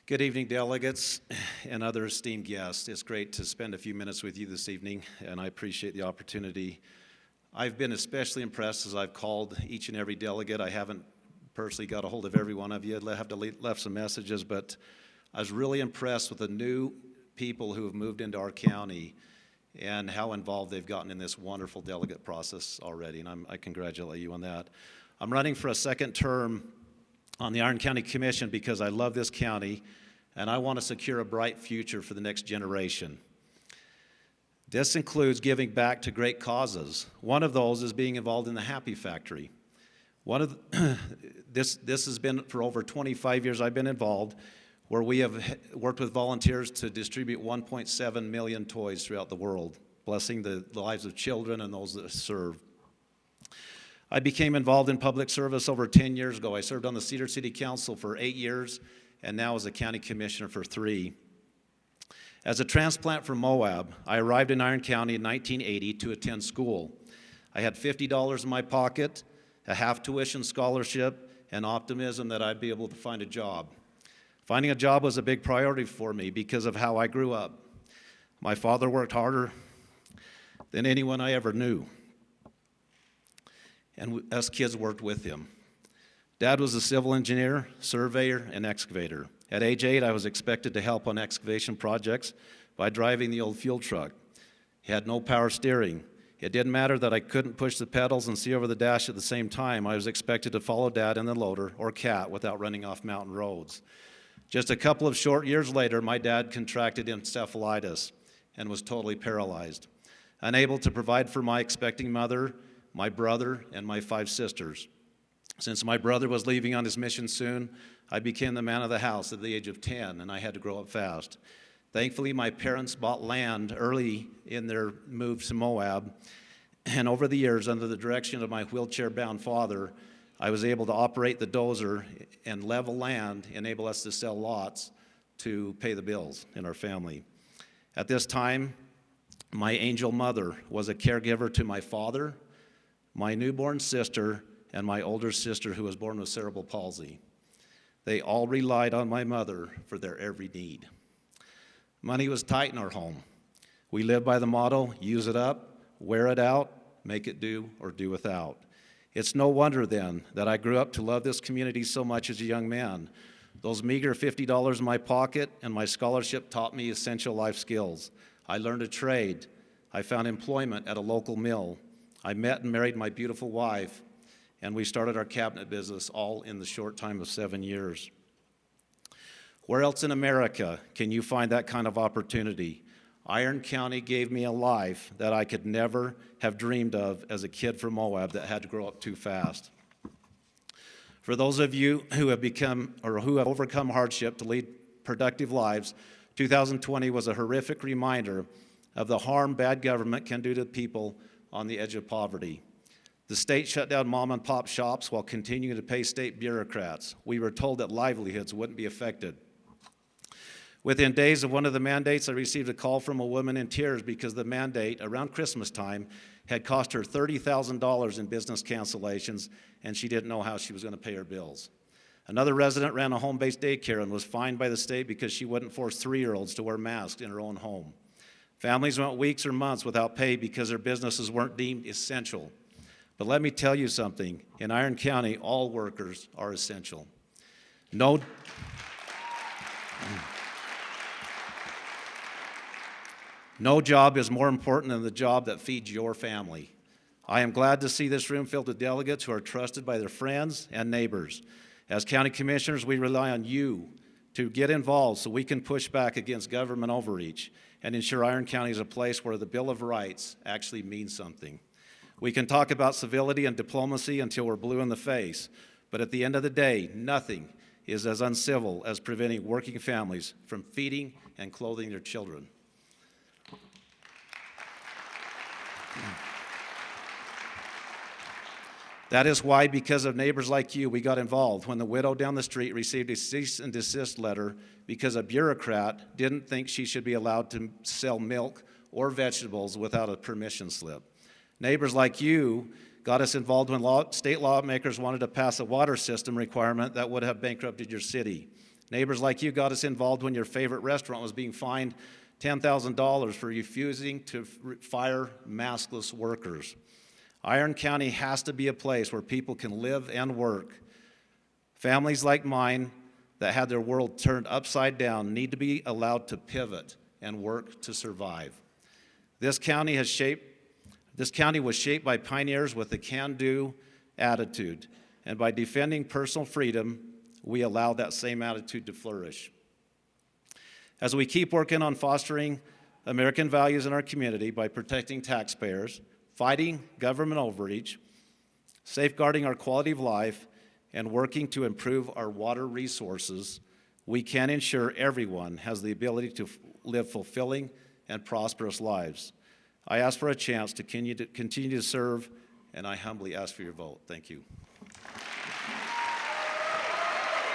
Good evening, delegates and other esteemed guests. It's great to spend a few minutes with you this evening, and I appreciate the opportunity. I've been especially impressed as I've called each and every delegate. I haven't personally got a hold of every one of you. I have to left some messages, but I was really impressed with the new people who have moved into our county and how involved they've gotten in this wonderful delegate process already, and I congratulate you on that. I'm running for a second term on the Iron County Commission because I love this county and I want to secure a bright future for the next generation. This includes giving back to great causes. One of those is being involved in the Happy Factory. This has been for over 25 years I've been involved, where we have worked with volunteers to distribute 1.7 million toys throughout the world, blessing the lives of children and those that serve. I became involved in public service over 10 years ago. I served on the Cedar City Council for 8 years, and now as a county commissioner for 3. As a transplant from Moab, I arrived in Iron County in 1980 to attend school. I had $50 in my pocket, a half tuition scholarship, and optimism that I'd be able to find a job. Finding a job was a big priority for me because of how I grew up. My father worked harder than anyone I ever knew, and us kids worked with him. Dad was a civil engineer, surveyor, and excavator. At age 8, I was expected to help on excavation projects by driving the old fuel truck. He had no power steering. It didn't matter that I couldn't push the pedals and see over the dash at the same time. I was expected to follow Dad in the loader or cat without running off mountain roads. Just a couple of short years later, my dad contracted encephalitis and was totally paralyzed, unable to provide for my expecting mother, my brother, and my 5 sisters. Since my brother was leaving on his mission soon, I became the man of the house at the age of 10, and I had to grow up fast. Thankfully, my parents bought land early in their move to Moab, and over the years, under the direction of my wheelchair-bound father, I was able to operate the dozer and level land, enable us to sell lots to pay the bills in our family. At this time, my angel mother was a caregiver to my father, my newborn sister, and my older sister who was born with cerebral palsy. They all relied on my mother for their every need. Money was tight in our home. We lived by the motto, use it up, wear it out, make it do, or do without. It's no wonder then that I grew up to love this community so much as a young man. Those meager $50 in my pocket and my scholarship taught me essential life skills. I learned a trade. I found employment at a local mill. I met and married my beautiful wife, and we started our cabinet business all in the short time of 7 years. Where else in America can you find that kind of opportunity? Iron County gave me a life that I could never have dreamed of as a kid from Moab that had to grow up too fast. For those of you who have overcome hardship to lead productive lives, 2020 was a horrific reminder of the harm bad government can do to people on the edge of poverty. The state shut down mom and pop shops while continuing to pay state bureaucrats. We were told that livelihoods wouldn't be affected. Within days of one of the mandates, I received a call from a woman in tears because the mandate around Christmas time had cost her $30,000 in business cancellations, and she didn't know how she was going to pay her bills. Another resident ran a home-based daycare and was fined by the state because she wouldn't force 3-year-olds to wear masks in her own home. Families went weeks or months without pay because their businesses weren't deemed essential. But let me tell you something, in Iron County, all workers are essential. No job is more important than the job that feeds your family. I am glad to see this room filled with delegates who are trusted by their friends and neighbors. As county commissioners, we rely on you to get involved so we can push back against government overreach and ensure Iron County is a place where the Bill of Rights actually means something. We can talk about civility and diplomacy until we're blue in the face, but at the end of the day, nothing is as uncivil as preventing working families from feeding and clothing their children. That is why, because of neighbors like you, we got involved when the widow down the street received a cease and desist letter because a bureaucrat didn't think she should be allowed to sell milk or vegetables without a permission slip. Neighbors like you got us involved when state lawmakers wanted to pass a water system requirement that would have bankrupted your city. Neighbors like you got us involved when your favorite restaurant was being fined $10,000 for refusing to fire maskless workers. Iron County has to be a place where people can live and work. Families like mine that had their world turned upside down need to be allowed to pivot and work to survive. This county was shaped by pioneers with a can-do attitude, and by defending personal freedom, we allow that same attitude to flourish. As we keep working on fostering American values in our community by protecting taxpayers, fighting government overreach, safeguarding our quality of life, and working to improve our water resources, we can ensure everyone has the ability to live fulfilling and prosperous lives. I ask for a chance to continue to serve, and I humbly ask for your vote. Thank you.